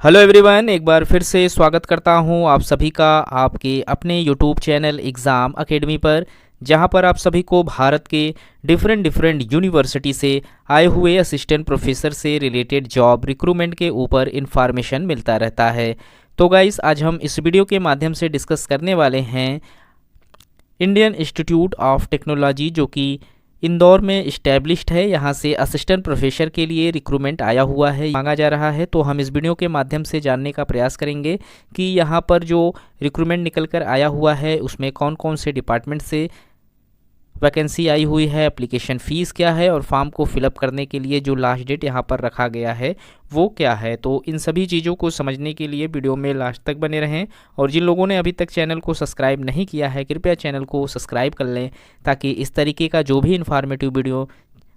Hello everyone, एक बार फिर से स्वागत करता हूं आप सभी का आपके अपने यूट्यूब चैनल एग्ज़ाम एकेडमी पर, जहां पर आप सभी को भारत के डिफरेंट यूनिवर्सिटी से आए हुए असिस्टेंट प्रोफेसर से रिलेटेड जॉब रिक्रूटमेंट के ऊपर इंफॉर्मेशन मिलता रहता है। तो गाइस, आज हम इस वीडियो के माध्यम से डिस्कस करने वाले हैं इंडियन इंस्टीट्यूट ऑफ टेक्नोलॉजी, जो कि इंदौर में इस्टेब्लिश्ड है। यहाँ से असिस्टेंट प्रोफेसर के लिए रिक्रूटमेंट आया हुआ है, मांगा जा रहा है। तो हम इस वीडियो के माध्यम से जानने का प्रयास करेंगे कि यहाँ पर जो रिक्रूटमेंट निकल कर आया हुआ है उसमें कौन कौन से डिपार्टमेंट से वैकेंसी आई हुई है, एप्लीकेशन फ़ीस क्या है और फॉर्म को फिलअप करने के लिए जो लास्ट डेट यहाँ पर रखा गया है वो क्या है। तो इन सभी चीज़ों को समझने के लिए वीडियो में लास्ट तक बने रहें, और जिन लोगों ने अभी तक चैनल को सब्सक्राइब नहीं किया है कृपया चैनल को सब्सक्राइब कर लें, ताकि इस तरीके का जो भी इन्फॉर्मेटिव वीडियो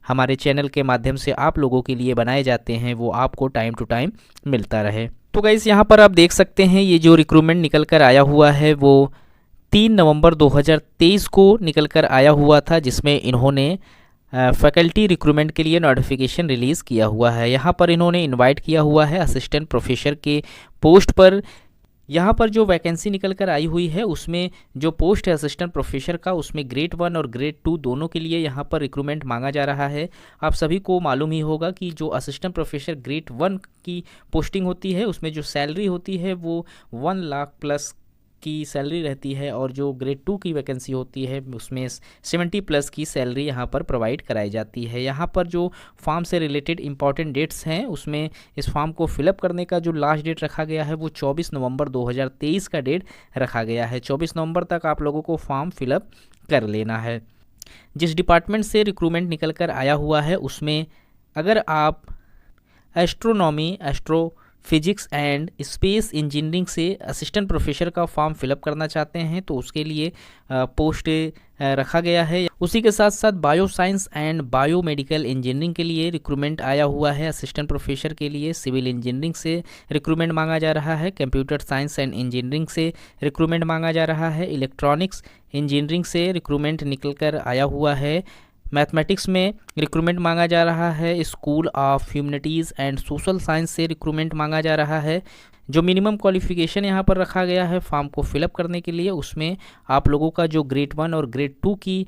हमारे चैनल के माध्यम से आप लोगों के लिए बनाए जाते हैं वो आपको टाइम टू टाइम मिलता रहे। तो गाइस, यहाँ पर आप देख सकते हैं ये जो रिक्रूटमेंट निकल कर आया हुआ है वो 3 नवंबर 2023 को निकल कर आया हुआ था, जिसमें इन्होंने फैकल्टी रिक्रूटमेंट के लिए नोटिफिकेशन रिलीज़ किया हुआ है। यहाँ पर इन्होंने इनवाइट किया हुआ है असिस्टेंट प्रोफेसर के पोस्ट पर। यहाँ पर जो वैकेंसी निकल कर आई हुई है उसमें जो पोस्ट है असिस्टेंट प्रोफेसर का, उसमें ग्रेड 1 और ग्रेड 2 दोनों के लिए यहाँ पर रिक्रूटमेंट मांगा जा रहा है। आप सभी को मालूम ही होगा कि जो असिस्टेंट प्रोफेसर ग्रेड 1 की पोस्टिंग होती है उसमें जो सैलरी होती है वो 1 लाख प्लस की सैलरी रहती है, और जो ग्रेड 2 की वैकेंसी होती है उसमें 70 प्लस की सैलरी यहाँ पर प्रोवाइड कराई जाती है। यहाँ पर जो फॉर्म से रिलेटेड इंपॉर्टेंट डेट्स हैं उसमें इस फॉर्म को फिलअप करने का जो लास्ट डेट रखा गया है वो 24 नवंबर 2023 का डेट रखा गया है। 24 नवंबर तक आप लोगों को फॉर्म फिलअप कर लेना है। जिस डिपार्टमेंट से रिक्रूटमेंट निकल कर आया हुआ है उसमें अगर आप astronomy, physics and space engineering से असिस्टेंट प्रोफेसर का फॉर्म फिलअप करना चाहते हैं तो उसके लिए पोस्ट रखा गया है। उसी के साथ साथ bio science and biomedical engineering के लिए रिक्रूटमेंट आया हुआ है। असिस्टेंट प्रोफेसर के लिए सिविल इंजीनियरिंग से रिक्रूटमेंट मांगा जा रहा है। कंप्यूटर साइंस एंड इंजीनियरिंग से रिक्रूटमेंट मांगा जा रहा है। इलेक्ट्रॉनिक्स इंजीनियरिंग से रिक्रूटमेंट निकल कर आया हुआ है। मैथमेटिक्स में रिक्रूटमेंट मांगा जा रहा है। School of humanities and social science से रिक्रूटमेंट मांगा जा रहा है। जो मिनिमम क्वालिफिकेशन यहाँ पर रखा गया है फॉर्म को फिलअप करने के लिए, उसमें आप लोगों का जो ग्रेड 1 और ग्रेड 2 की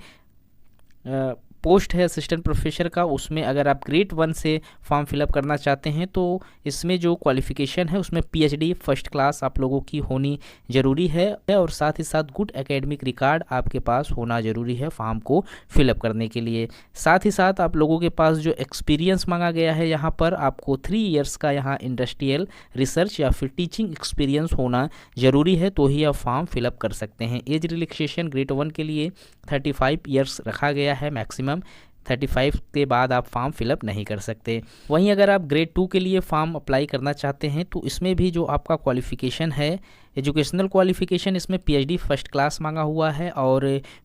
पोस्ट है असिस्टेंट प्रोफेसर का, उसमें अगर आप ग्रेड 1 से फॉर्म फिलअप करना चाहते हैं तो इसमें जो क्वालिफिकेशन है उसमें पीएचडी फर्स्ट क्लास आप लोगों की होनी ज़रूरी है, और साथ ही साथ गुड एकेडमिक रिकॉर्ड आपके पास होना ज़रूरी है फॉर्म को फिलअप करने के लिए। साथ ही साथ आप लोगों के पास जो एक्सपीरियंस मांगा गया है यहाँ पर आपको 3 इयर्स का यहाँ इंडस्ट्रियल रिसर्च या फिर टीचिंग एक्सपीरियंस होना ज़रूरी है, तो ही आप फॉर्म फिलअप कर सकते हैं। एज रिलैक्सेशन ग्रेड 1 के लिए 35 इयर्स रखा गया है मैक्सिमम। 35 के बाद आप फॉर्म फिलअप नहीं कर सकते। वहीं अगर आप ग्रेड 2 के लिए फॉर्म अप्लाई करना चाहते हैं तो इसमें भी जो आपका क्वालिफ़िकेशन है, एजुकेशनल क्वालिफ़िकेशन, इसमें पीएचडी फर्स्ट क्लास मांगा हुआ है, और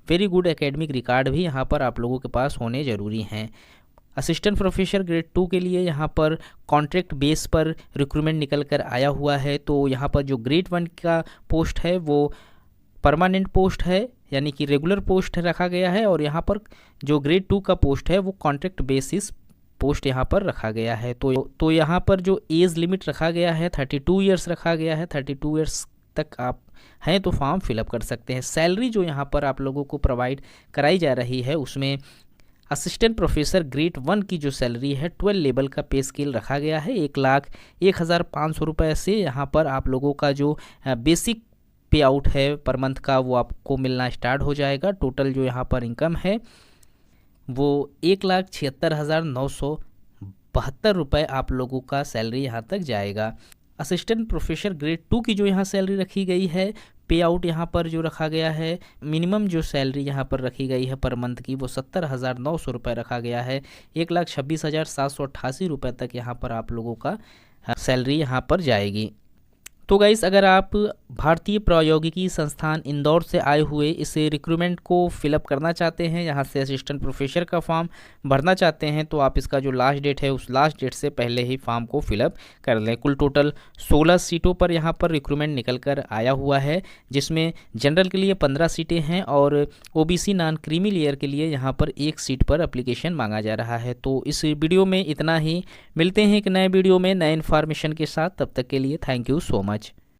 वेरी गुड एकेडमिक रिकॉर्ड भी यहाँ पर आप लोगों के पास होने ज़रूरी हैं। असिस्टेंट प्रोफेसर ग्रेड 2 के लिए यहाँ पर कॉन्ट्रैक्ट बेस पर रिक्रूटमेंट निकल कर आया हुआ है। तो यहाँ पर जो ग्रेड 1 का पोस्ट है वो परमानेंट पोस्ट है, यानी कि रेगुलर पोस्ट रखा गया है, और यहाँ पर जो ग्रेड 2 का पोस्ट है वो कॉन्ट्रैक्ट बेसिस पोस्ट यहाँ पर रखा गया है। तो यहाँ पर जो एज लिमिट रखा गया है 32 इयर्स रखा गया है। 32 इयर्स तक आप हैं तो फॉर्म फिलअप कर सकते हैं। सैलरी जो यहाँ पर आप लोगों को प्रोवाइड कराई जा रही है उसमें असिस्टेंट प्रोफेसर ग्रेड 1 की जो सैलरी है 12 लेवल का पे स्केल रखा गया है। 1,01,500 रुपये से यहाँ पर आप लोगों का जो बेसिक पे आउट है पर मंथ का वो आपको मिलना स्टार्ट हो जाएगा। टोटल जो यहाँ पर इनकम है वो 1,76,972 रुपये आप लोगों का सैलरी यहाँ तक जाएगा। असिस्टेंट प्रोफेसर ग्रेड 2 की जो यहाँ सैलरी रखी गई है, पे आउट यहाँ पर जो रखा गया है, मिनिमम जो सैलरी यहाँ पर रखी गई है पर मंथ की वो 70,900 रुपये रखा गया है। 1,26,788 रुपये तक यहाँ पर आप लोगों का सैलरी यहाँ पर जाएगी। तो गाइस अगर आप भारतीय प्रौद्योगिकी संस्थान इंदौर से आए हुए इस रिक्रूटमेंट को फिलअप करना चाहते हैं, यहाँ से असिस्टेंट प्रोफेसर का फॉर्म भरना चाहते हैं, तो आप इसका जो लास्ट डेट है उस लास्ट डेट से पहले ही फॉर्म को फिलअप कर लें। कुल टोटल 16 सीटों पर यहाँ पर रिक्रूटमेंट निकल कर आया हुआ है, जिसमें जनरल के लिए 15 सीटें हैं और ओबीसी नॉन क्रीमी लेयर के लिए यहाँ पर 1 सीट पर एप्लीकेशन मांगा जा रहा है। तो इस वीडियो में इतना ही, मिलते हैं एक नए वीडियो में नए इन्फॉर्मेशन के साथ। तब तक के लिए थैंक यू सो मच।